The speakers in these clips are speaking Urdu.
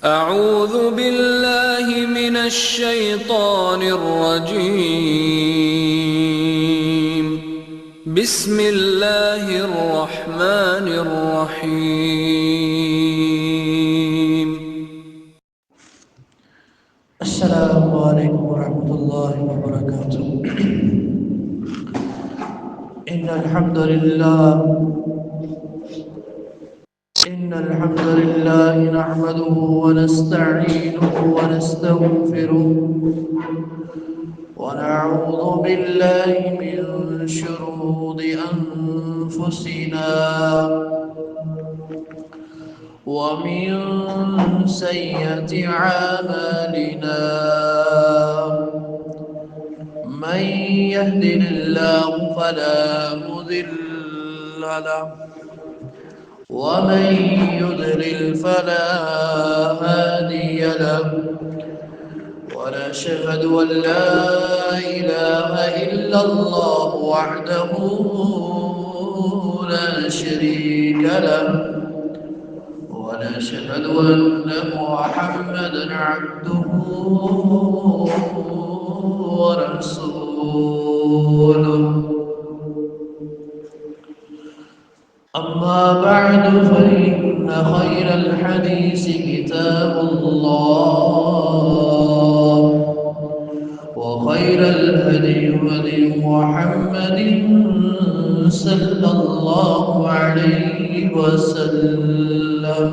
أعوذ بالله من الشيطان الرجيم. بسم الله الرحمن الرحيم. السلام عليكم ورحمة الله وبركاته. إن الحمد لله نحمده ونستعينه ونستغفره ونعوذ بالله من شرور أنفسنا ومن سيئات أعمالنا. من يهد الله فلا مضل له ومن يضلل فلا هادي له، ونشهد أن لا إله إلا الله وحده لا شريك له، ونشهد أن محمدا عبده ورسوله. أما بعد فإن خير الحديث كتاب الله، وخير الهدي هدي محمد صلى الله عليه وسلم،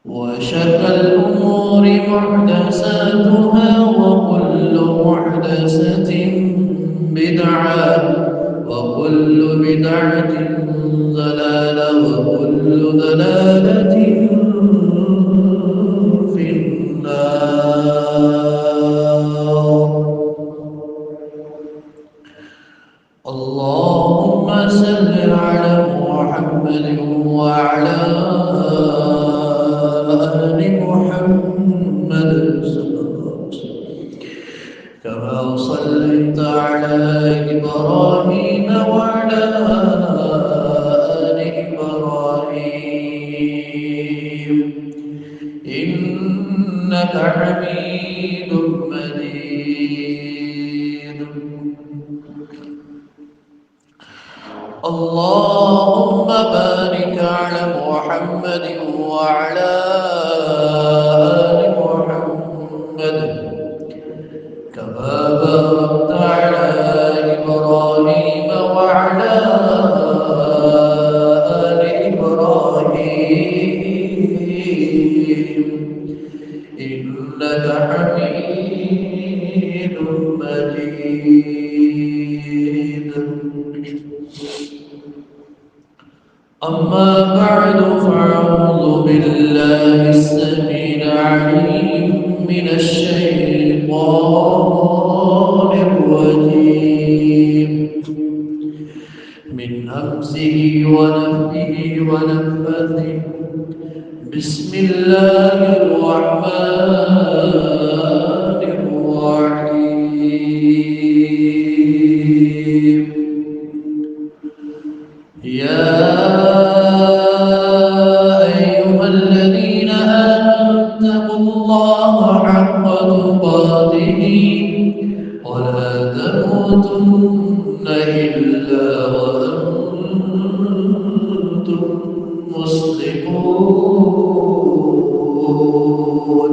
وشر الأمور محدثاتها وكل محدثة بدعة وكل بدعة ضلالة وكل ضلالة في النار. اللهم صل على محمد وعلى آل محمد كما صليت على إبراهيم وعلى آل إبراهيم إنك حميد مجيد. اللهم بارك على محمد وعلى آل محمد كما باركت على إبراهيم وعلى آل إبراهيم إنك حميد مجيد. أما بعد فأعوذ بالله السميع العليم من الشيطان الرجيم من همزه ونفخه ونفثه. بسم الله الرحمن الرحيم. يا أيها الذين آمنوا اتقوا الله حق تقاته ولا تموتن إلا وأنتم مسلمون.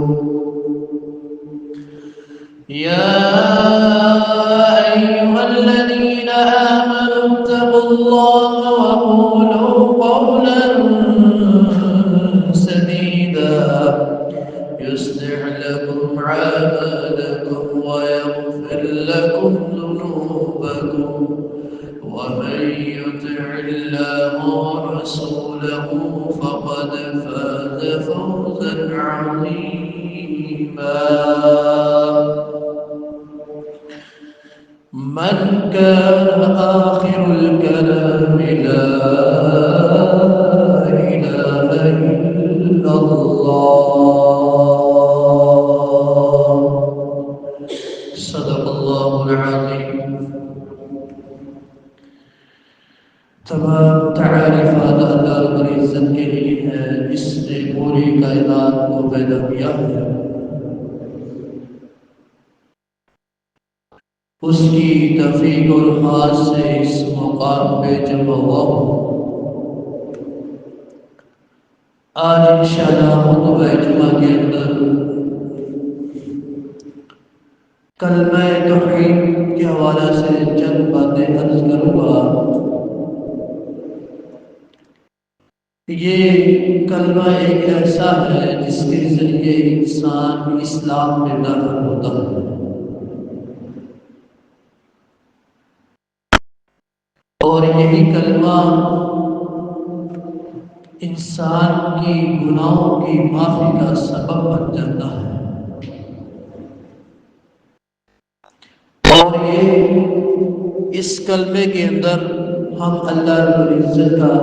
يا أيها الذين آمنوا اتقوا الله وقولوا قولا سديدا يصلح لكم أعمالكم ويغفر لكم ذنوبكم، ومن يطع الله ورسوله فقد فاز فوزا عظيما. من كان آخر الكلام لا إله إلا الله. صدق الله العظيم. تمام تعارف هذا الله رب العزت کے لیے ہے پوری کائنات کو پیدا کیا ہے، اس کی توفیق اور خاص سے اس مقام پہ جمع ہوا ہوں۔ آج انشاءاللہ خطبہ جمعہ کے اندر کلمہ توحید کے حوالے سے چند باتیں عرض کروں گا۔ یہ کلمہ ایک ایسا ہے جس کے ذریعے انسان اسلام میں داخل ہوتا ہے، اور یہی کلمہ انسان کی گناہوں کی معافی کا سبب بن جاتا ہے، اور یہ اس کلمے کے اندر ہم اللہ رب العزت کا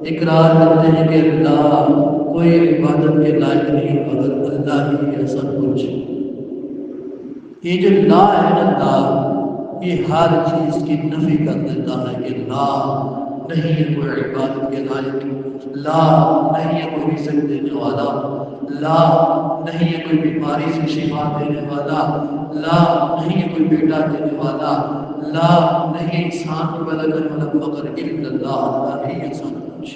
اقرار کرتے ہیں کہ اللہ کوئی عبادت کے لائق نہیں مگر اللہ ہی ہے سب کچھ۔ یہ جو لا ہے نا، لا، یہ ہر چیز کی نفی کر دیتا ہے کہ لا نہیں ہے کوئی عبادت کے لائق، لا نہیں ہے کوئی رزق دینے والا، لا نہیں ہے کوئی بیماری سے شفا دینے والا، لا نہیں ہے کوئی بیٹا دینے والا، لا نہیں ہے انسان کو پیدا کرنے والا مگر الا اللہ، اللہ ہی ہے سب کچھ۔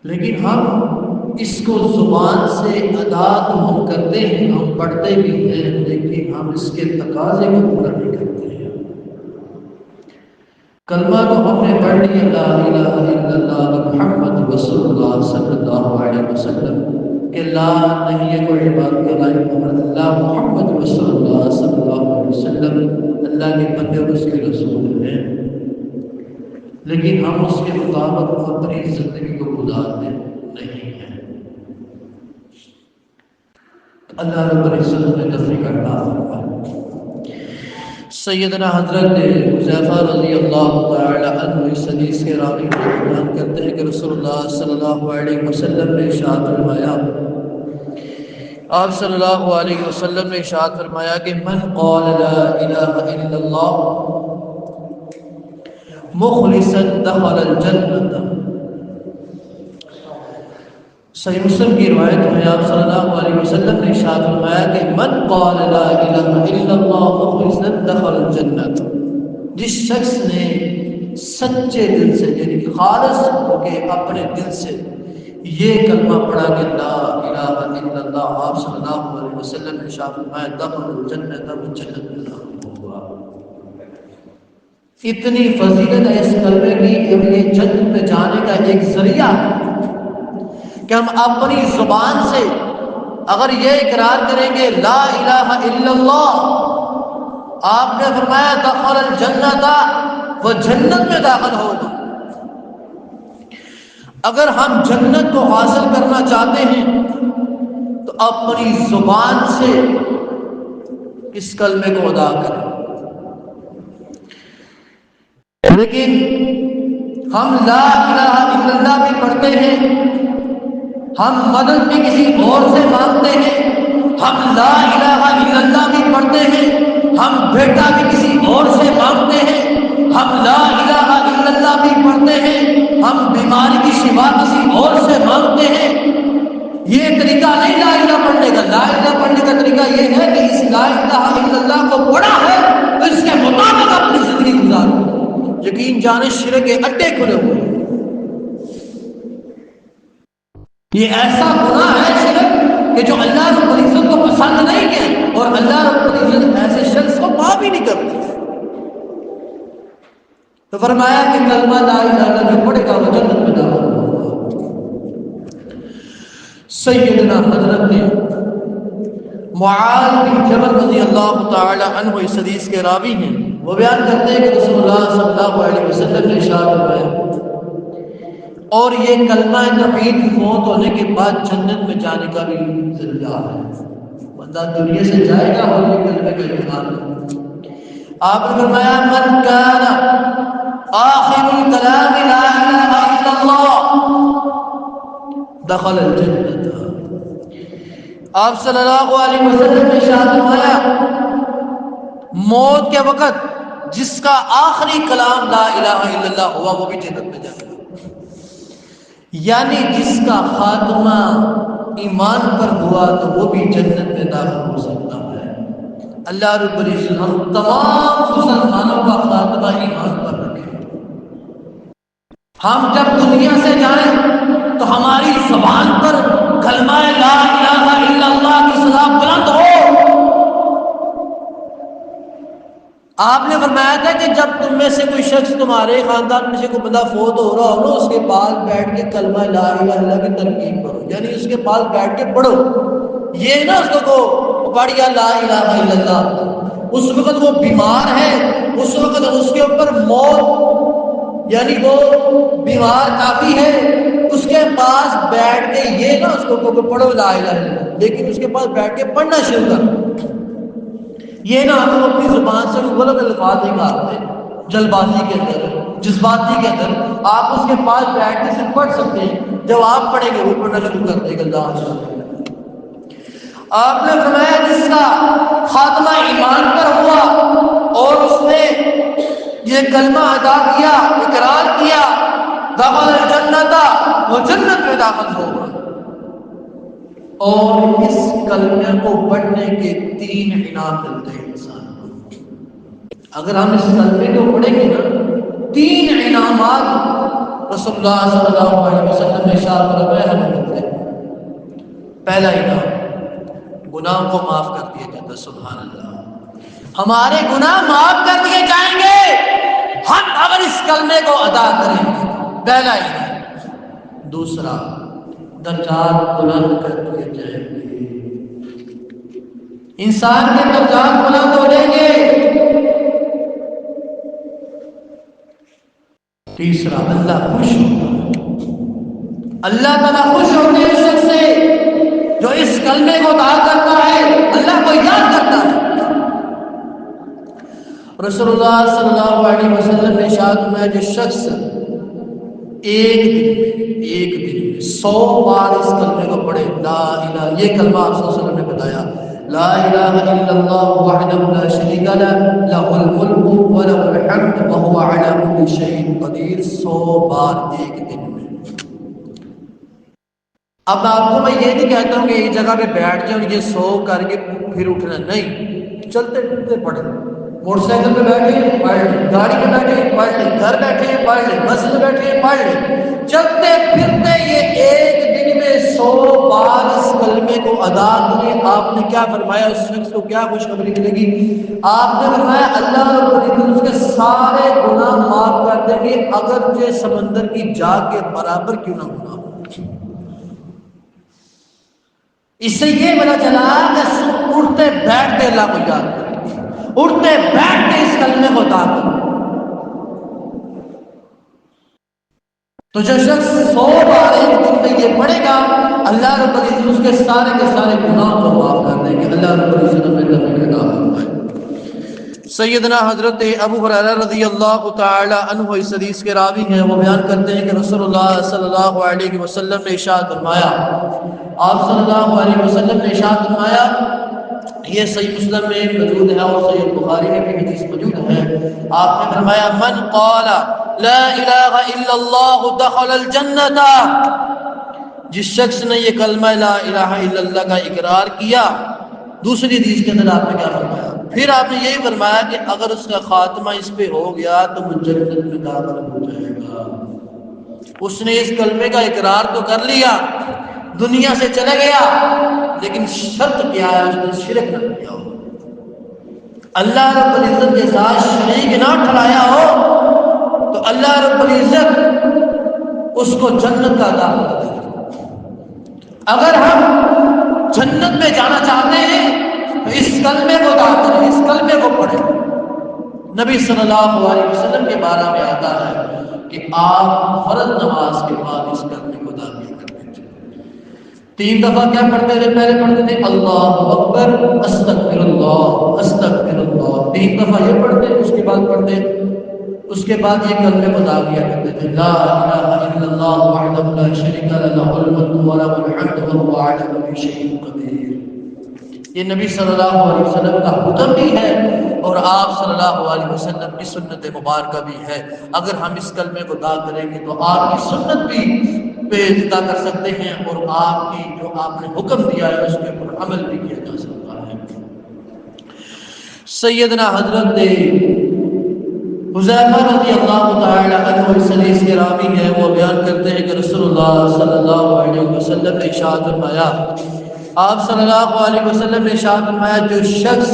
لیکن ہم اس کو زبان سے ادا تو ہم کرتے ہیں، ہم پڑھتے بھی ہیں، لیکن ہم اس کے تقاضے کو پورا نہیں کرتے ہیں۔ کلمہ کو ہم نے پڑھ لیا لا الہ الا اللہ محمد رسول اللہ صلی اللہ علیہ وسلم کہ لا نہیں ہے کوئی عبادت کا لائق مگر اللہ، محمد رسول اللہ صلی اللہ علیہ وسلم اللہ کے بندے اور اس کے رسول ہیں، لیکن ہم اس کے مطابق اپنی زندگی کو گزارتے نہیں ہیں۔ اللہ رب العزت نے تفریح کرنا فرمائے۔ سیدنا حضرت حذیفہ رضی اللہ تعالی عنہ اس حدیث کے راوی بیان کرتے ہیں کہ رسول اللہ صلی اللہ علیہ وسلم نے ارشاد فرمایا، آپ صلی اللہ علیہ وسلم نے ارشاد فرمایا کہ من قال لا الہ الا اللہ مخلصا دخل الجنہ۔ صحیح مسلم کی روایت میں آپ صلی اللہ علیہ وسلم نے ارشاد فرمایا کہ من قال لا الہ الا اللہ مخلصا دخل الجنہ، جس شخص نے سچے دل سے یعنی خالص ہو کے اپنے دل سے یہ کلمہ پڑھا کہ لا الہ الا اللہ، آپ صلی اللہ علیہ وسلم نے ارشاد فرمایا دخل الجنہ، وہ جنت میں داخل ہوگا۔ اتنی فضیلت ہے اس کلمے کی کہ یہ جنت میں جانے کا ایک ذریعہ ہے کہ ہم اپنی زبان سے اگر یہ اقرار کریں گے لا الہ الا اللہ، آپ نے فرمایا دخل الجنت، وہ جنت میں داخل ہوگا۔ اگر ہم جنت کو حاصل کرنا چاہتے ہیں تو اپنی زبان سے اس کلمے کو ادا کریں، لیکن ہم لا الہ الا اللہ بھی پڑھتے ہیں، ہم مدد بھی کسی اور سے مانگتے ہیں، ہم لا الہ الا اللہ بھی پڑھتے ہیں، ہم بیٹا بھی کسی اور سے مانگتے ہیں، ہم لا الہ الا اللہ بھی پڑھتے ہیں، ہم بیماری کی شفا کسی اور سے مانگتے ہیں۔ یہ طریقہ نہیں لا الہ پڑھنے کا۔ لا الہ پڑھنے کا طریقہ یہ ہے کہ اس لا الہ الا اللہ کو پڑھا ہے تو اس کے مطابق اپنی زندگی گزارو۔ یقین جانے شرک کے اڈے کھلے ہوئے ہیں۔ یہ ایسا گناہ ہے شرک کہ جو اللہ رب العزت کو پسند نہیں ہے، اور اللہ رب العزت ایسے شخص کو معاف بھی نہیں کرتے۔ تو فرمایا کہ کلمہ لا الہ الا اللہ جو پڑھے گا وہ جنت میں داخل ہوگا۔ سیدنا حضرت نے معاذ بن جبل رضی اللہ تعالی عنہ اس حدیث کے راوی ہیں، وہ بیان کرتے ہیں کہ رسول اللہ صلی اللہ علیہ وسلم نے ارشاد فرمایا، اور یہ کلمہ توحید فوت ہونے کے بعد جنت میں جانے کا بھی ذریعہ ہے۔ بندہ دنیا سے جائے گا اور یہ کلمے کا اقرار کرے۔ آپ نے فرمایا من کان آخر الکلام لا الہ الا اللہ دخل الجنہ۔ آپ صلی اللہ علیہ وسلم نے ارشاد فرمایا موت کے وقت جس کا آخری کلام لا الہ الا اللہ ہوا وہ بھی جنت میں جائے گا۔ یعنی جس کا خاتمہ ایمان پر ہوا تو وہ بھی جنت میں داخل ہو سکتا ہے۔ اللہ رب العزت ہم تمام مسلمانوں کا خاتمہ ایمان پر رکھے۔ ہم جب دنیا سے جائیں تو ہماری زبان پر کلمہ لا الہ الا اللہ کی صدا بلند ہو۔ آپ نے فرمایا تھا کہ جب تم میں سے کوئی شخص، تمہارے خاندان میں سے کوئی بندہ فوت ہو رہا ہو نا، اس کے پاس بیٹھ کے کلمہ لا الہ الا اللہ کی تلقین کرو، یعنی اس کے پاس بیٹھ کے پڑھو، یہ نہ اس کو پڑھیا لا الہ الا اللہ۔ اس وقت وہ بیمار ہے، اس وقت اس کے اوپر موت، یعنی وہ بیمار کافی ہے، اس کے پاس بیٹھ کے یہ نہ اس کو پڑھو لا الہ الا اللہ، لیکن اس کے پاس بیٹھ کے پڑھنا شروع کر۔ یہ نہ ہم اپنی زبان سے غلط الفاظ نکالتے جلد بازی کے اندر، جذباتی کے اندر۔ آپ اس کے پاس بیٹھ کے صرف پڑھ سکتے ہیں، جب آپ پڑھیں گے وہ پڑھنا شروع کر دے گا اللہ سے۔ آپ نے فرمایا جس کا خاتمہ ایمان پر ہوا اور اس نے یہ کلمہ ادا کیا، اقرار کیا، دخل الجنت، وہ جنت میں داخل ہوگا۔ اور اس کلمے کو پڑھنے کے 3 انعام ملتے ہیں انسان کو۔ اگر ہم اس کلمے کو پڑھیں گے نا، 3 انعامات رسول اللہ صلی اللہ علیہ وسلم نے ارشاد فرمایا ہمیں ملتے ہیں۔ پہلا انعام، گناہ کو معاف کر دیا جاتا ہے۔ سبحان اللہ، ہمارے گناہ معاف کر دیے جائیں گے ہم اگر اس کلمے کو ادا کریں گے، پہلا انعام۔ دوسرا، درجات بلند کر دیے جائیں گے، انسان کے درجات بلند ہو جائیں گے۔ تیسرا، اللہ خوش ہوگا، اللہ تعالیٰ خوش ہوتے ہیں اس شخص سے جو اس کلمے کو ادا کرتا ہے، اللہ کو یاد کرتا ہے۔ رسول اللہ صلی اللہ علیہ وسلم نے ارشاد فرمایا جس شخص ایک دن میں 100 بار اس کلمے کو پڑھے، لا الہ، یہ کلمہ آپ صلی اللہ علیہ وسلم نے بتایا، لا الہ الا اللہ وحدہ لا شریک لہ لہ الملک ولہ الحمد وہو علی کل شیء قدیر، 100 بار ایک دن میں۔ اب آپ کو میں یہ نہیں کہتا ہوں کہ ایک جگہ پہ بیٹھ جائیں اور یہ 100 کر کے پھر اٹھنا، نہیں، چلتے پھرتے پڑھیں، موٹر سائیکل پہ بیٹھے پڑھ لیں، گاڑی پہ بیٹھے پڑھ لیں، گھر بیٹھے پڑھ لیں، بس میں بیٹھے پڑھ لیں، چلتے پھرتے یہ ایک دن میں 100 بار اس کلمے کو ادا کریں۔ آپ نے کیا فرمایا؟ اس شخص کو کیا خوشخبری ملے گی؟ آپ نے فرمایا اللہ رب العزت اس کے سارے گناہ معاف کر دیں گے، اگرچہ سمندر کی جاگ کے برابر کیوں نہ ہونا۔ اس سے یہ پتا چلا کہ اٹھتے بیٹھتے اللہ کو یاد کریں، اٹھتے بیٹھتے اس کلمے کو ادا کریں۔ تو جو شخص 100 بار ایک دن میں یہ پڑھے گا، اللہ رب العزت اس کے سارے گناہ کو معاف کر دیں گے۔ اللہ رب العزت ہمیں توفیق عطا فرمائے۔ سیدنا حضرت ابو ہریرہ رضی اللہ تعالی عنہ اس حدیث کے راوی ہیں، وہ بیان کرتے ہیں کہ رسول اللہ صلی اللہ علیہ وسلم نے ارشاد فرمایا، آپ صلی اللہ علیہ وسلم نے ارشاد فرمایا، یہ صحیح مسلم میں موجود ہے اور صحیح بخاری میں بھی حدیث موجود ہے، آپ نے فرمایا من قال لا الہ الا اللہ دخل الجنت، جس شخص نے یہ کلمہ لا الہ الا اللہ کا اقرار کیا۔ دوسری حدیث کے اندر آپ نے کیا فرمایا؟ پھر آپ نے یہی فرمایا کہ اگر اس کا خاتمہ اس پہ ہو گیا تو وہ جنت میں داخل ہو جائے گا۔ اس نے اس کلمے کا اقرار تو کر لیا، دنیا سے چلا گیا، لیکن شرط کیا ہے؟ اس نے شرک نہ کیا ہو، اللہ رب العزت کے ساتھ شریک نہ ٹھہرایا ہو، تو اللہ رب العزت اس کو جنت کا عطا کر دے گا۔ اگر ہم جنت میں جانا چاہتے ہیں تو اس کلمے کو ادا کریں، اس کلمے کو پڑھیں۔ نبی صلی اللہ علیہ وسلم کے بارے میں آتا ہے کہ آپ فرض نماز کے بعد اس کلمے کو ادا کیا کرتے تھے۔ 3 دفعہ کیا پڑھتے تھے؟ پہلے پڑھتے تھے اللہ اکبر استغفر اللہ استغفر اللہ، 3 دفعہ یہ پڑھتے، اس کے بعد پڑھتے، اس کے بعد یہ کلمے کو ادا کیا کرتے تھے، لا الہ الا اللہ وحدہ لا شریک لہ لہ الملک ولہ الحمد وہو علی کل شیء قدیر۔ یہ نبی صلی اللہ علیہ وسلم کا حکم بھی ہے اور آپ صلی اللہ علیہ وسلم کی سنت مبارکہ بھی ہے۔ اگر ہم اس کلمے کو ادا کریں گے تو آپ کی سنت بھی پہ اقتدا کر سکتے ہیں اور آپ کی جو آپ نے حکم دیا ہے اس کے اوپر عمل بھی کیا جا سکتا ہے۔ سیدنا حضرت حذیفہ رضی اللہ تعالی عنہ اس حدیث کے راوی ہیں، وہ بیان کرتے ہیں کہ رسول اللہ صلی اللہ علیہ وسلم نے ارشاد فرمایا، آپ صلی اللہ علیہ وسلم نے ارشاد فرمایا، جو شخص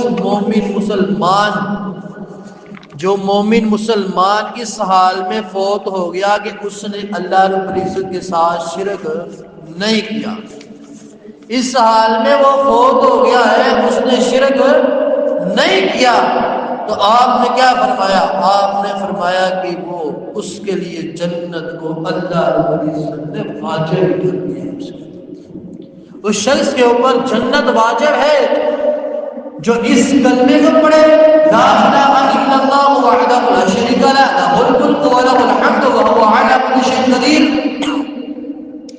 مومن مسلمان اس حال میں فوت ہو گیا کہ اس نے اللہ رب العزت کے ساتھ شرک نہیں کیا، اس حال میں وہ فوت ہو گیا ہے اس نے شرک نہیں کیا، تو آپ نے کیا فرمایا؟ آپ نے فرمایا کہ وہ اس کے لیے جنت کو اللہ رب العزت نے واجب کر دیا، اس شخص کے اوپر جنت واجب ہے جو اس کلمے کو پڑھے، لا الہ الا اللہ وحدہ لا شریک لہ لہ الملک و لہ الحمد وہو علی کل شیء قدیر،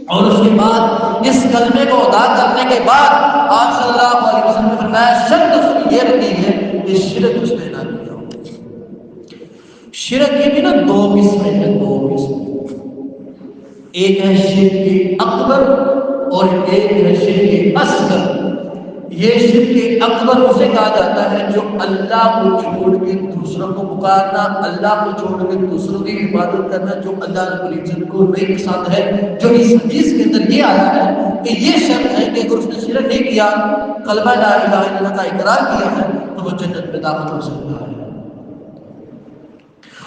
اور اس کے بعد اس کلمے کو ادا کرنے کے بعد آپ صلی اللہ علیہ وسلم نے فرمایا شرط اس کی یہ رکھی ہے کہ شرک اس نے نہ کیا ہو۔ شرک کی بھی نا دو قسمیں ہیں، دو قسمیں، ایک ہے شرک اکبر اور ایک ہے شرک اصغر۔ یہ شرک اکبر اسے کہا جاتا ہے جو اللہ کو چھوڑ کے دوسروں کو پکارنا، اللہ کو چھوڑ کے دوسروں کی عبادت کرنا، جو اللہ رب العزت کو نہیں پسند ہے، جو اس حدیث کے اندر یہ آیا ہے کہ یہ شرط ہے کہ اگر اس نے شرک نہیں کیا، کلمہ لا الہ الا اللہ کا اقرار کیا ہے تو وہ جنت میں داخل ہو سکتا ہے۔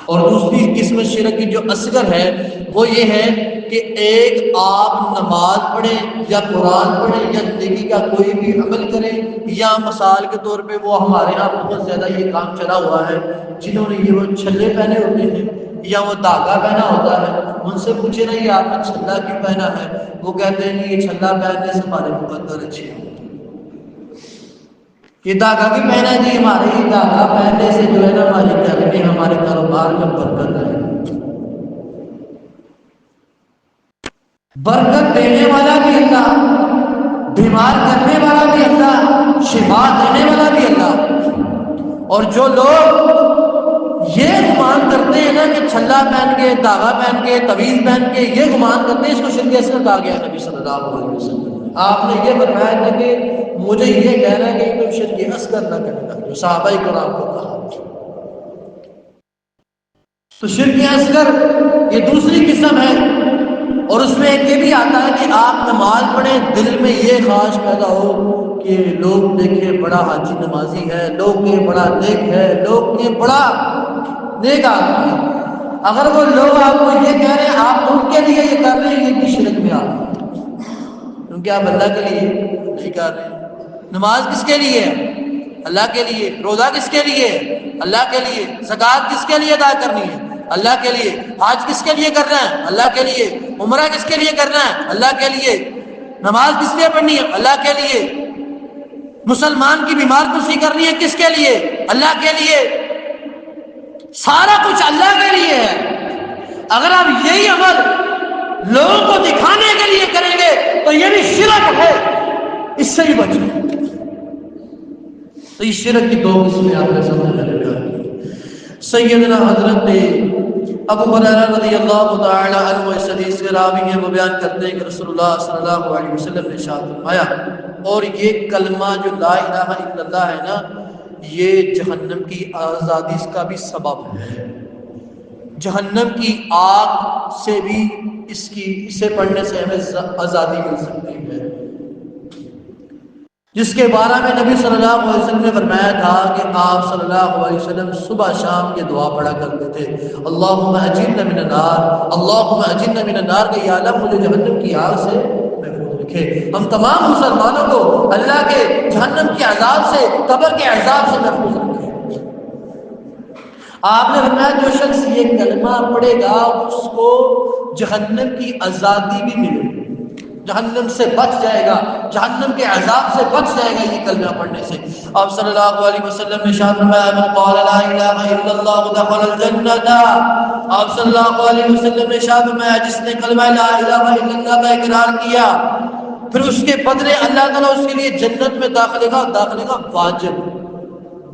اور دوسری قسم شرک کی جو اصغر ہے وہ یہ ہے کہ ایک آپ نماز پڑھیں یا قرآن پڑھیں یا نیکی کا کوئی بھی عمل کریں، یا مثال کے طور پہ وہ ہمارے ہاں بہت زیادہ یہ کام چلا ہوا ہے، جنہوں نے یہ وہ چھلے پہنے ہوتے ہیں یا وہ دھاگا پہنا ہوتا ہے، ان سے پوچھے نا یہ آپ نے چھلا کیوں پہنا ہے، وہ کہتے ہیں کہ یہ چھلا پہننے سے ہمارے مقدر اچھے ہیں، یہ دھاگا بھی پہنا جی ہمارے ہی دھاگا پہننے سے جو ہے نا ہمارے گھر میں ہمارے کاروبار میں برکت ہے۔ برکت دینے والا بھی اللہ، بیمار کرنے والا بھی اللہ، شفا دینے والا بھی اللہ۔ اور جو لوگ یہ گمان کرتے ہیں نا کہ چھلا پہن کے، دھاگا پہن کے، تعویذ پہن کے یہ گمان کرتے ہیں، اس کو شرک اصغر کہا گیا نبی صلی اللہ علیہ وسلم۔ آپ نے یہ فرمایا تھا کہ مجھے یہ کہنا ہے کہ تم شرک اصغر نہ کرنا، جو صحابہ کرام کو کہا۔ تو شرک اصغر یہ دوسری قسم ہے، اور اس میں ایک یہ بھی آتا ہے کہ آپ نماز پڑھیں، دل میں یہ خواہش پیدا ہو کہ لوگ دیکھیں بڑا حاجی نمازی ہے، لوگ کہیں بڑا نیک ہے، لوگ کہیں بڑا نیک آدمی ہے۔ اگر وہ لوگ آپ کو یہ کہہ رہے ہیں آپ ان کے لیے یہ کر رہے ہیں، یہ بھی شرک میں آپ، کیونکہ آپ اللہ کے لیے نہیں کر رہے ہیں۔ نماز کس کے لیے ہے؟ اللہ کے لیے۔ روزہ کس کے لیے ہے؟ اللہ کے لیے۔ زکوٰۃ کس کے لیے ادا کرنی ہے؟ اللہ کے لیے۔ حج کس کے لیے کرنا ہے؟ اللہ کے لیے۔ عمرہ کس کے لیے کرنا ہے؟ اللہ کے لیے۔ نماز کس لیے پڑھنی ہے؟ اللہ کے لیے۔ مسلمان کی بیمار کشی کرنی ہے کس کے لیے؟ اللہ کے لیے۔ سارا کچھ اللہ کے لیے ہے۔ اگر آپ یہی عمل لوگوں کو دکھانے کے لیے کریں گے تو یہ بھی شرک ہے، اس سے بھی بچیں۔ تو اس شرک کی دو قسمیں آپ نے سمجھ میں لگا۔ سیدنا حضرت ابو ہریرہ رضی اللہ تعالی عنہ اس حدیث کے راوی ہیں، وہ بیان کرتے ہیں کہ رسول اللہ صلی اللہ علیہ وسلم نے ارشاد فرمایا، اور یہ کلمہ جو لا الہ الا اللہ ہے نا، یہ جہنم کی آزادی کا بھی سبب ہے۔ جہنم کی آگ سے بھی اسے پڑھنے سے ہمیں آزادی مل سکتی ہے، جس کے بارے میں نبی صلی اللہ علیہ وسلم نے فرمایا تھا کہ آپ صلی اللہ علیہ وسلم صبح شام یہ دعا پڑھا کرتے تھے، اللہم اجرنا من النار، اللہم اجرنا من النار، کہ یا اللہ مجھے جہنم کی آگ سے محفوظ رکھے۔ ہم تمام مسلمانوں کو اللہ کے جہنم کے عذاب سے، قبر کے عذاب سے محفوظ رکھے۔ آپ نے فرمایا جو شخص یہ کلمہ پڑھے گا اس کو جہنم کی آزادی بھی ملے گی، جہنم سے بچ جائے گا، جہنم کے عذاب سے بچ جائے گا یہ کلمہ پڑھنے سے۔ آپ صلی اللہ علیہ وسلم نے ارشاد فرمایا من قال لا الہ الا اللہ دخل الجنۃ، آپ صلی اللہ علیہ وسلم نے ارشاد فرمایا جس نے کلمہ لا الہ الا اللہ کا اقرار کیا پھر اس کے بدلے اللہ تعالیٰ اس کے لیے جنت میں داخلے کا واجب،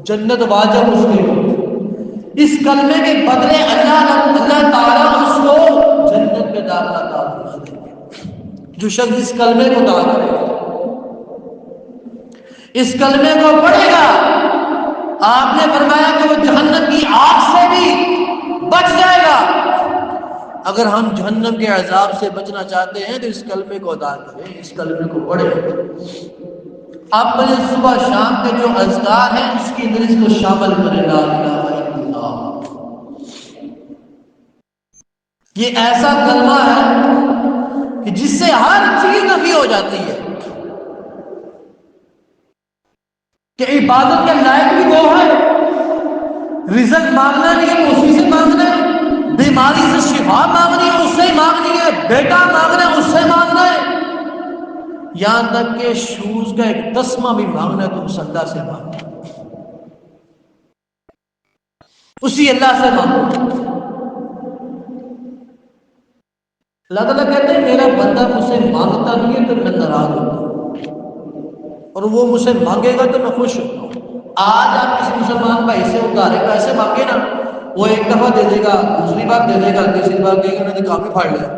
جنت واجب اس کے لیے، اس کلمے کے بدلے اللہ تعالیٰ اس کو جنت میں داخلہ عطا فرما دیں گے۔ جو شخص اس کلمے کو ادا کرے گا، اس کلمے کو پڑھے گا، آپ نے فرمایا کہ وہ جہنم کی آگ سے بھی بچ جائے گا۔ اگر ہم جہنم کے عذاب سے بچنا چاہتے ہیں تو اس کلمے کو ادا کریں، اس کلمے کو پڑھیں۔ اپنے صبح شام کے جو اذکار ہیں اس کی اندر اس کو شامل کریں، لا الہ الا اللہ۔ یہ ایسا کلمہ ہے کہ جس سے ہر چیز نفی ہو جاتی ہے، کہ عبادت کے لائق بھی وہ ہے، رزق مانگنا بھی ہے اسی سے مانگنا ہے، بیماری سے شفا مانگنی ہے اس سے ہی مانگنی ہے، بیٹا مانگنا ہے اس سے مانگنا ہے، یہاں تک کہ شوز کا ایک تسمہ بھی مانگنا ہے تو اس اللہ سے مانگنا ہے، اسی اللہ سے مانگنا ہے۔ اللہ تعالیٰ کہتے ہیں میرا بندہ مجھ سے مانگتا نہیں ہے تو میں ناراض ہوتا ہوں، اور وہ مجھ سے مانگے گا تو میں خوش ہوتا ہوں۔ آج آپ کسی مسلمان بھائی سے ادھارے پیسے مانگے نا، وہ ایک دفعہ دے دے گا، دوسری بار دے دے گا، تیسری بار دے گا، نہیں تو کام ہی پھاڑ لیا،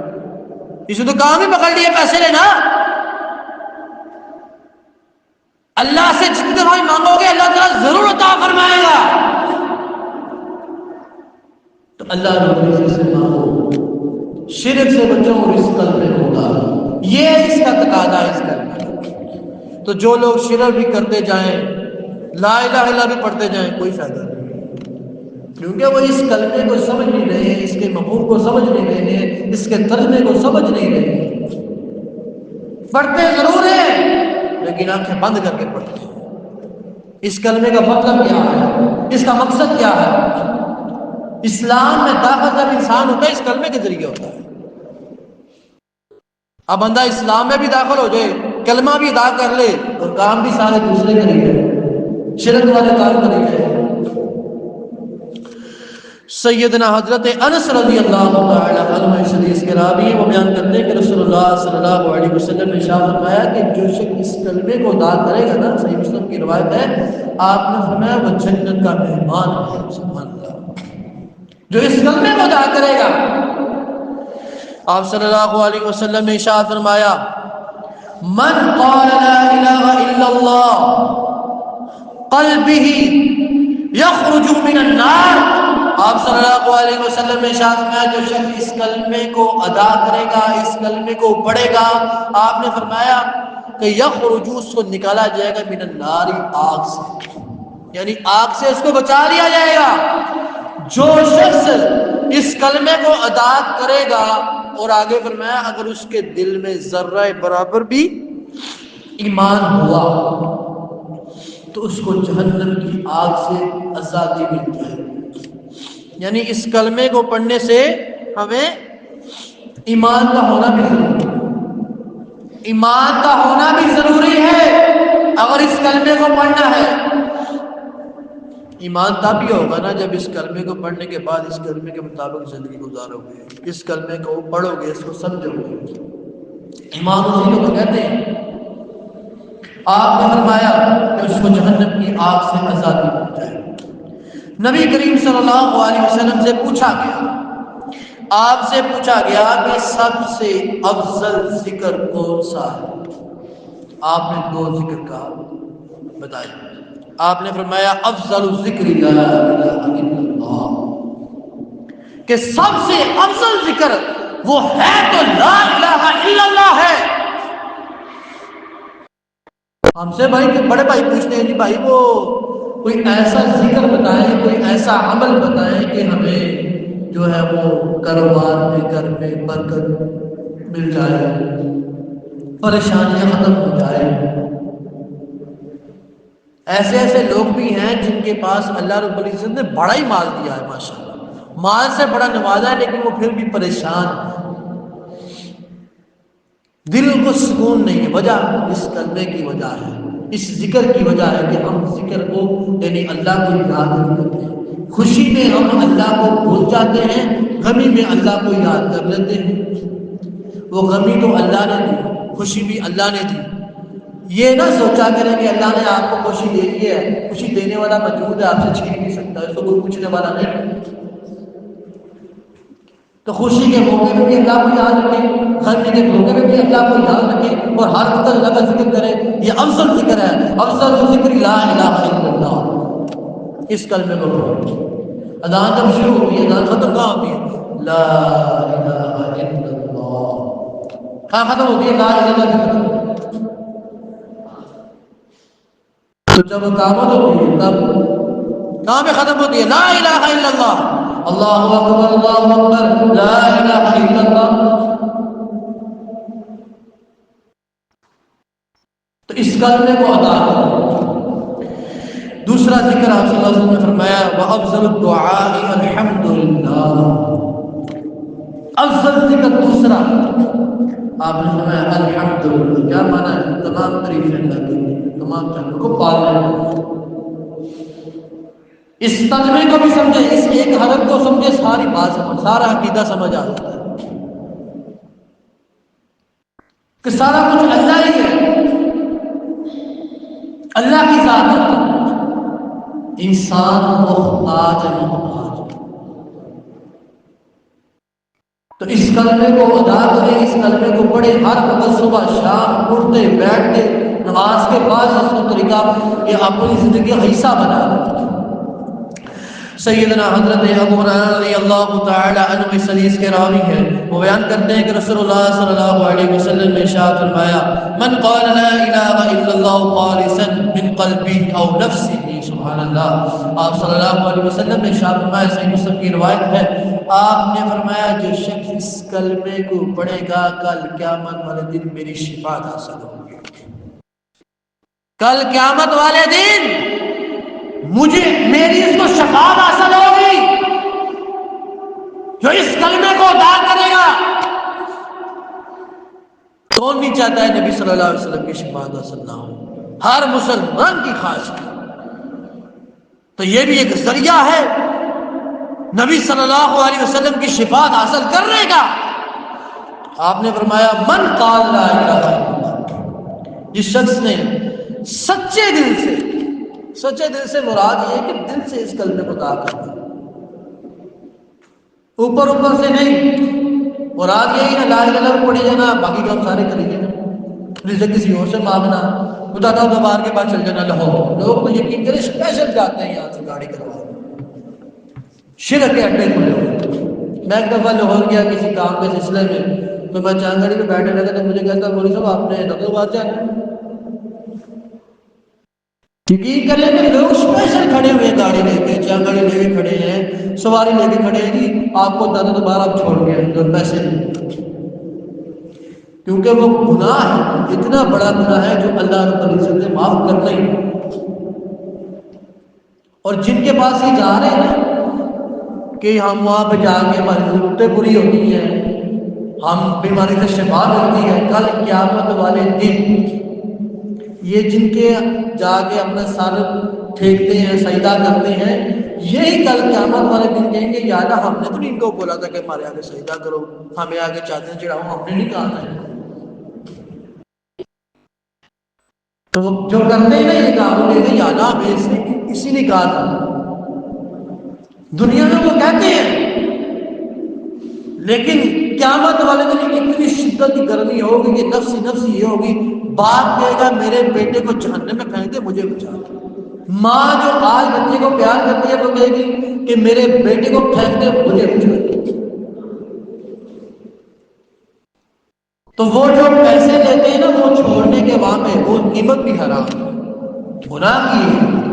اسے تو کام ہی پکڑ لیا پیسے لینا۔ اللہ سے جتنی دفعہ مانگو گے اللہ تعالیٰ ضرور عطا فرمائے گا۔ تو اللہ رب العزت سے مانگو، شرک سے بچو اور اس کلمے کو اتارو، یہ اس کا تقاضا ہے اس کلمے کا۔ تو جو لوگ شرک بھی کرتے جائیں، لا الہ الا بھی پڑھتے جائیں، کوئی فائدہ نہیں، کیونکہ وہ اس کلمے کو سمجھ نہیں رہے ہیں، اس کے مفہوم کو سمجھ نہیں رہے ہیں، اس کے ترجمے کو سمجھ نہیں رہے ہیں۔ پڑھتے ضرور ہیں لیکن آنکھیں بند کر کے پڑھتے ہیں۔ اس کلمے کا مطلب کیا ہے، اس کا مقصد کیا ہے؟ اسلام میں داخل جب انسان ہوتا ہے اس کلمے کے ذریعے ہوتا ہے۔ اب بندہ اسلام میں بھی داخل ہو جائے، کلمہ بھی ادا کر لے اور کام بھی سارے دوسرے کری جائے، شرک والے کام کری جائے۔ سیدنا حضرت انس رضی اللہ تعالی عنہ اس حدیث کے راوی ہیں، وہ بیان کرتے ہیں کہ رسول اللہ صلی اللہ علیہ وسلم نے ارشاد فرمایا کہ جو شخص اس کلمے کو ادا کرے گا نا، صحیح مسلم کی روایت ہے، آپ نے فرمایا وہ جنت کا مہمان ہے۔ سبحان اللہ، جو اس کلمے کو ادا کرے گا، آپ صلی اللہ علیہ وسلم نے ارشاد فرمایا من قال لا الہ الا اللہ قلبہ یخرج من النار، آپ صلی اللہ علیہ وسلم نے ارشاد فرمایا جو شخص اس کلمے کو ادا کرے گا، اس کلمے کو پڑھے گا، آپ نے فرمایا کہ یخرج، اس کو نکالا جائے گا من النار، آگ سے، یعنی آگ سے اس کو بچا لیا جائے گا۔ جو شخص اس کلمے کو ادا کرے گا، اور آگے فرمایا اگر اس کے دل میں ذرہ برابر بھی ایمان ہوا تو اس کو جہنم کی آگ سے آزادی مل جائے گی۔ یعنی اس کلمے کو پڑھنے سے ہمیں ایمان کا ہونا بھی ضروری ہے، ایمان کا ہونا بھی ضروری ہے۔ اگر اس کلمے کو پڑھنا ہے، ایمان تب ہی ہوگا نا جب اس کلمے کو پڑھنے کے بعد اس کلمے کے مطابق زندگی گزارو گے، اس کلمے کو پڑھو گے، اس کو سمجھو گے۔ ایمان اسی کو کہتے ہیں۔ آپ نے فرمایا کہ اس کو جہنم کی آگ سے آزادی مل جائے۔ نبی کریم صلی اللہ علیہ وسلم سے پوچھا گیا، آپ سے پوچھا گیا کہ سب سے افضل ذکر کون سا ہے؟ آپ نے دو ذکر کا بتایا، آپ نے فرمایا افضل الذکر لا الہ الا اللہ، کہ سب سے افضل ذکر وہ ہے تو لا الہ الا اللہ ہے۔ ہم سے بھائی بڑے بھائی پوچھتے ہیں جی بھائی وہ کوئی ایسا ذکر بتائیں، کوئی ایسا عمل بتائیں کہ ہمیں جو ہے وہ کاروبار میں، گھر میں برکت مل جائے، پریشانیاں ختم ہو جائے۔ ایسے ایسے لوگ بھی ہیں جن کے پاس اللہ رب العزت نے بڑا ہی مال دیا ہے، ماشاءاللہ مال سے بڑا نوازا ہے، لیکن وہ پھر بھی پریشان ہے، دل کو سکون نہیں ہے۔ وجہ اس کلمے کی وجہ ہے، اس ذکر کی وجہ ہے کہ ہم ذکر کو یعنی اللہ کو یاد نہیں کرتے ہیں۔ خوشی میں ہم اللہ کو بھول جاتے ہیں، غمی میں اللہ کو یاد کر لیتے ہیں۔ وہ غمی تو اللہ نے دی، خوشی بھی اللہ نے دی۔ یہ نہ سوچا کریں کہ اللہ نے آپ کو خوشی دے دی ہے، خوشی دینے والا موجود ہے، آپ سے چھین نہیں سکتا، اس کو کوئی پوچھنے والا نہیں۔ تو خوشی کے موقع میں بھی اللہ کو یاد رکھیں، غمی کے موقع میں بھی اللہ کو یاد رکھیں، اور ہر وقت اللہ کا ذکر کریں. یہ افضل ذکر ہے، افضل ذکر لا الہ الا اللہ. اس کلمے کو پڑھو. اذان جب شروع ہوتی ہے، اذان ختم کہاں ہوتی ہے؟ لا الہ الا اللہ. کہاں ختم ہوتی ہے؟ لا الہ الا اللہ. تو جب اقامت ہوتی ہے تب کہاں پہ ختم ہوتی ہے؟ لا الہ الا اللہ. اللہ اکبر اللہ اکبر لا الہ الا اللہ. تو اس کلمے کو ادا کرو. دوسرا ذکر آپ صلی اللہ علیہ وسلم نے فرمایا وَأَفْضَلُ الدُّعَاءِ الْحَمْدُ لِلَّهِ. افضل ذکر دوسرا آپ نے فرمایا الحمدللہ. کیا معنی ہے؟ تمام تعریفیں اللہ کی، تمام جانوں کو پالنے. اس ترجمے کو بھی سمجھے، اس ایک حرف کو سمجھے، ساری بات سمجھ، سارا عقیدہ سمجھ آ جاتا ہے کہ سارا کچھ اللہ ہی ہے، اللہ کی ذات ہے. انسان محتاج ہے، محتاج. تو اس کلمے کو ادا کریں، اس کلمے کو پڑھیں ہر وقت، صبح شام، اٹھتے بیٹھتے، نماز کے بعد. اس کو طریقہ یہ اپنی زندگی کا حصہ بنا دیں. سیدنا حضرت ابو ہریرہ رضی اللہ تعالی عنہ اس حدیث کے راوی ہیں، وہ بیان کرتے ہیں کہ رسول اللہ صلی اللہ علیہ وسلم نے ارشاد فرمایا من قال لا الہ الا اللہ خالصا من قلبی او نفسه. سبحان اللہ. آپ صلی اللہ علیہ وسلم نے ارشاد فرمایا، صحیح مسلم کی روایت ہے، آپ نے فرمایا جو شخص اس کلمے کو پڑھے گا کل قیامت والے دن میری شفاعت حاصل ہوگی. کل قیامت والے دن مجھے میری اس کو شفاعت حاصل ہوگی. جو اس کلمے کو ادا کرے گا. کون نہیں چاہتا ہے نبی صلی اللہ علیہ وسلم کی شفاعت حاصل نہ ہو؟ ہر مسلمان کی خواہش ہے. تو یہ بھی ایک ذریعہ ہے نبی صلی اللہ علیہ وسلم کی شفاعت حاصل کرنے کا. آپ نے فرمایا من قال لا الہ الا اللہ. جس شخص نے سچے دل سے، سچے دل سے مراد یہ کہ دل سے اس کلمے کو ادا کرنا، اوپر اوپر سے نہیں. مراد یہی ہے لا الہ الا اللہ پڑھی جانا، باقی کام سارے کری جانا، رزق کسی اور سے مانگنا، خدا تعالیٰ دوبار کے بعد چل جانا لاہور. لوگ تو یقین کریں اسپیشل جاتے ہیں یہاں سے گاڑی کروا، شرک کے اڈے کھلے ہوئے. میں ایک دفعہ لاہور گیا کسی کام کے سلسلے میں، تو میں چاند گاڑی پہ بیٹھے لگا تو مجھے کہتا مولوی صاحب آپ نے نقل بات جانا. یقین کریں کہ لوگ اسپیشل کھڑے ہوئے گاڑی لے کے، چاند گاڑی لے کے کھڑے ہیں، سواری لے کے کھڑے ہیں جی آپ کو دادا دوبارہ آپ چھوڑ گئے جو پیسے نہیں. کیونکہ وہ گناہ ہے، اتنا بڑا گناہ ہے جو اللہ رب العزت نے معاف کرنا ہی. اور جن کے پاس یہ جا رہے ہیں کہ ہم وہاں پہ جا کے ہماری ضرورتیں پوری ہوتی ہیں، ہم بیماری سے شفا ملتی ہے، کل قیامت والے دن یہ جن کے جا کے اپنا سر پھینکتے ہیں، سجدہ کرتے ہیں، یہی کل قیامت والے دن کہیں گے یا اللہ ہم نے تو ان کو بولا تھا کہ ہمارے آگے سجدہ کرو، ہمیں آگے چاہتے ہیں چڑھاؤ، ہم نے نہیں کہا تھا. تو جو کرتے ہیں نا یہ کام کہتے ہیں یا اللہ ہمیں اسی نے کہا تھا. دنیا میں وہ کہتے ہیں، لیکن قیامت والے دن اتنی شدت کی گرمی ہوگی کہ نفسی نفسی یہ ہوگی، باپ کہے گا میرے بیٹے کو جہنم میں پھینک دے مجھے بچا. ماں جو آج بچے کو پیار کرتی ہے وہ کہے گی کہ میرے بیٹے کو پھینک دے مجھے بچا. تو وہ جو پیسے لیتے ہیں نا وہ چھوڑنے کے وہاں پہ وہ قیمت بھی حرام گناہ کی ہے.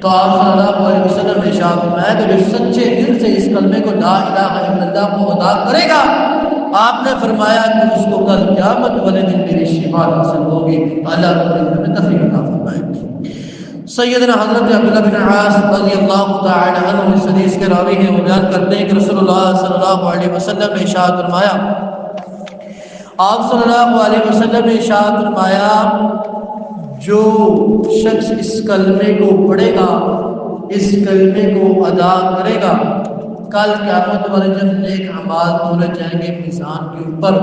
تو آپ صلی اللہ علیہ وسلم نے ارشاد فرمایا کہ جو سچے دل سے اس کلمے کو لا الہ الا اللہ کو ادا کرے گا، آپ نے فرمایا کہ اس کو کل قیامت والے دن میری شفاعت حاصل ہوگی. اللہ رب العزت نے تفریح عطا فرمائے. سیدنا حضرت عبداللہ بن عاص رضی اللہ تعالی عنہ اس حدیث کے راوی ہیں، وہ بیان کرتے ہیں کہ رسول اللہ صلی اللہ علیہ وسلم نے ارشاد فرمایا، آپ صلی اللہ علیہ وسلم نے ارشاد فرمایا جو شخص اس کلمے کو پڑھے گا، اس کلمے کو ادا کرے گا، کل قیامت والے جب نیک اعمال تولے جائیں گے میزان کے اوپر،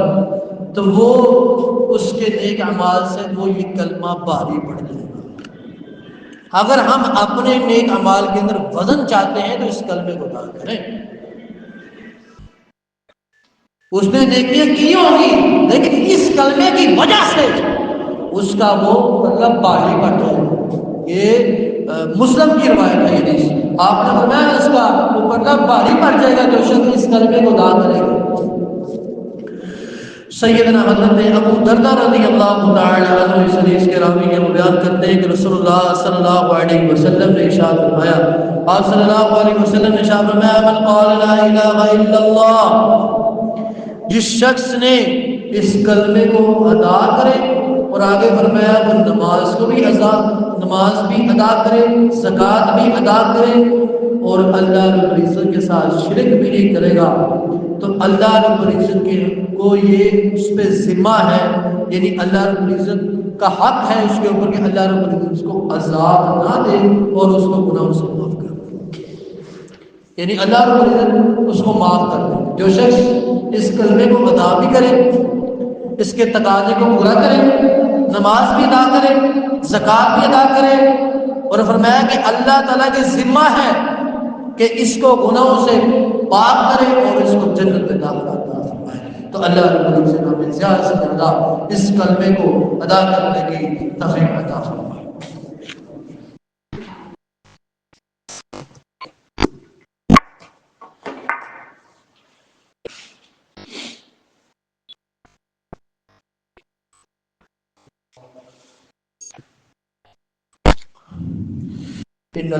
تو وہ اس کے نیک اعمال سے وہ یہ کلمہ بھاری پڑ جائے گا. اگر ہم اپنے نیک اعمال کے اندر وزن چاہتے ہیں تو اس کلمے کو ادا کریں. اس نے نیکیاں کی ہوگی لیکن اس کلمے کی وجہ سے اس کا وہ مطلب بھاری بڑھ جائے. یہ مسلم کی روایت ہے. حدیث آپ نے فرمایا اس کا وہ مطلب بھاری پڑ جائے گا جو شخص اس کلمے کو ادا کرے گا. سیدنا حضرت ابو دردہ رضی اللہ تعالی عنہ اس حدیث کے راوی ہیں، وہ بیان کرتے ہیں کہ رسول اللہ صلی اللہ علیہ وسلم نے ارشاد فرمایا، آپ صلی اللہ علیہ وسلم نے ارشاد فرمایا، من قال لا الہ الا اللہ، جس شخص نے اس کلمے کو ادا کرے، اور آگے فرمایا وہ نماز کو بھی ادا کرے، زکوٰۃ بھی ادا کرے، اور اللہ رب العزت کے ساتھ شرک بھی نہیں کرے گا، تو اللہ رب العزت کو یہ اس پہ ذمہ ہے، یعنی اللہ رب العزت کا حق ہے اس کے اوپر کہ اللہ رب العزت اس کو عذاب نہ دے اور اس کو گناہوں سے معاف کر دے. یعنی اللہ رب العزت اس کو معاف کر دے. جو شخص اس کلمے کو ادا بھی کرے، اس کے تقاضے کو پورا کرے، نماز بھی ادا کرے، زکوٰۃ بھی ادا کرے، اور فرمایا کہ اللہ تعالیٰ کے ذمہ ہے کہ اس کو گناہوں سے پاک کرے اور اس کو جنت میں داخل فرمائے. تو اللہ رب العزت ہمیں زیادہ سے زیادہ اس کلمے کو ادا کرنے کی توفیق عطا فرمائے. إن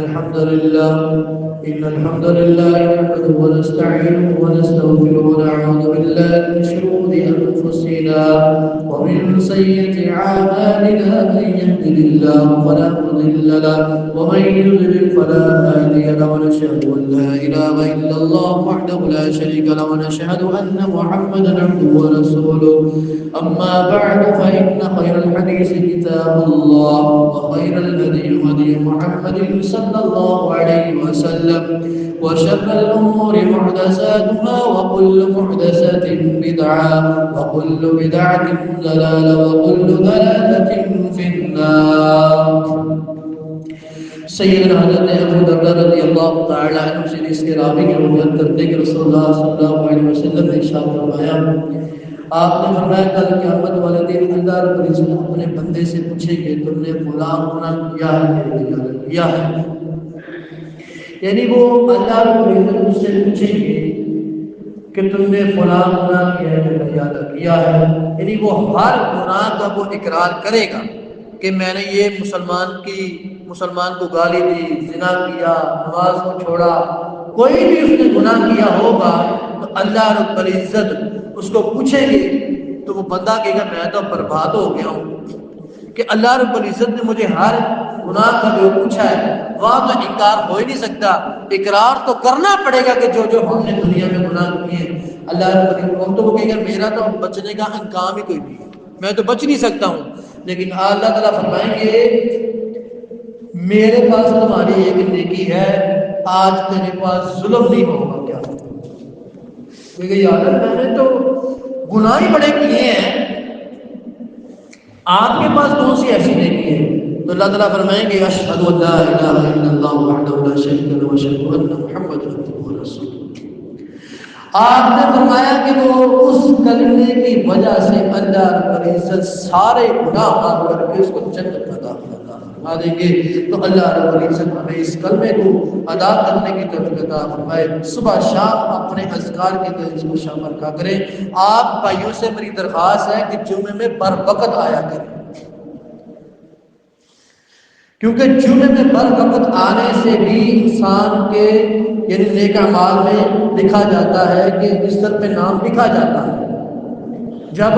الحمد لله نحمده ونستعينه ونستغفره ونعوذ بالله من شرور أنفسنا ومن سيئات أعمالنا، من يهده الله فلا مضل له ومن يضلل فلا هادي له، ونشهد أن لا إله إلا الله وحده لا شريك له، ونشهد أن محمدا عبده ورسوله. أما بعد فإن خير الحديث كتاب الله، وخير الهدي هدي محمد صلى الله عليه وسلم، وشر الأمور محدثاتها، وكل محدثة بدعة، وكل بدعة ضلالة، وكل ضلالة في النار. سیدنا حضرت ابو دردہ رضی اللہ تعالی عنہ سے اس کے راوی کے روایت کرتے کہ رسول اللہ صلی اللہ علیہ وسلم نے ارشاد فرمایا، آپ نے فرمایا کل قیامت والے دن اللہ رب العزت اپنے بندے سے پوچھے کہ تم نے فلاں گناہ کیا ہے، یعنی وہ اللہ رب العزت مجھ سے پوچھیں گے کہ تم نے فلاں گناہ کیا ہے، یعنی وہ ہر گناہ کا وہ اقرار کرے گا کہ میں نے یہ مسلمان کو گالی دی، زنا کیا، نماز کو چھوڑا، کوئی بھی اس نے گناہ کیا ہوگا تو اللہ رب العزت اس کو پوچھیں گے تو وہ بندہ کہے گا میں تو برباد ہو گیا ہوں کہ اللہ رب العزت نے مجھے ہر گناہ کا جو پوچھا ہے. وہاں تو انکار ہو ہی نہیں سکتا، اقرار تو کرنا پڑے گا کہ جو ہم نے دنیا میں گناہ کیے اللہ رب العزت تو وہ کہے گا میرا تو بچنے کا امکان ہی کوئی نہیں ہے، میں تو بچ نہیں سکتا ہوں. لیکن اللہ تعالیٰ فرمائیں گے میرے پاس تمہاری ایک نیکی ہے، آج تیرے پاس ظلم نہیں ہوگا. کیا کہ یار میں نے تو گناہ ہی بڑے کیے ہیں، آپ کے پاس کون سی ایسی نیکی ہے؟ تو اللہ تعالیٰ فرمائیں گے اشہد ان لا الہ الا اللہ وحدہ لا شریک لہ واشہد ان محمدا عبدہ ورسولہ. آپ نے فرمایا کہ وہ اس کلمے کی وجہ سے اللہ رب العزت سارے گناہ معاف کر کے اس کو جنت میں داخل فرما دیں گے. تو اللہ رب العزت ہمیں اس کلمے کو ادا کرنے کی توفیق عطا فرمائے. صبح شام اپنے اذکار کے اندر اس کو شامل کیا کریں. آپ بھائیوں سے میری درخواست ہے کہ جمعے میں بر وقت آیا کریں، کیونکہ جمعے میں بر وقت آنے سے بھی انسان کے یعنی نیک اعمال میں لکھا جاتا ہے کہ بستر پہ نام لکھا جاتا ہے. جب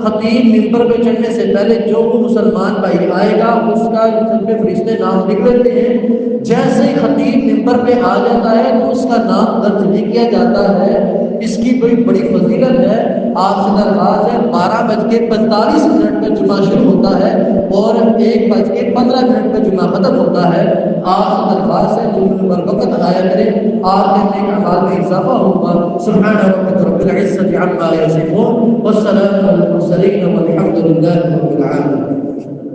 خطیب ممبر پہ چڑھنے سے پہلے جو مسلمان بھائی آئے گا اس کا سب پہ فرشتے نام لکھ لیتے ہیں. جیسے ہی خطیب ممبر پہ آ جاتا ہے تو اس کا نام درج نہیں کیا جاتا ہے. اس کی کوئی بڑی فضیلت ہے. آپ سے درخواست ہے 12:45 پہ جمعہ شروع ہوتا ہے اور 1:15 پہ جمعہ ختم ہوتا ہے. آپ سے درخواست ہے جمعے پر وقت آیا کریں، آپ کے نیک اعمال میں اضافہ ہوگا. سبحان ربک رب العزت عما یصفون والسلام علی المرسلین والحمد للہ رب العالمین.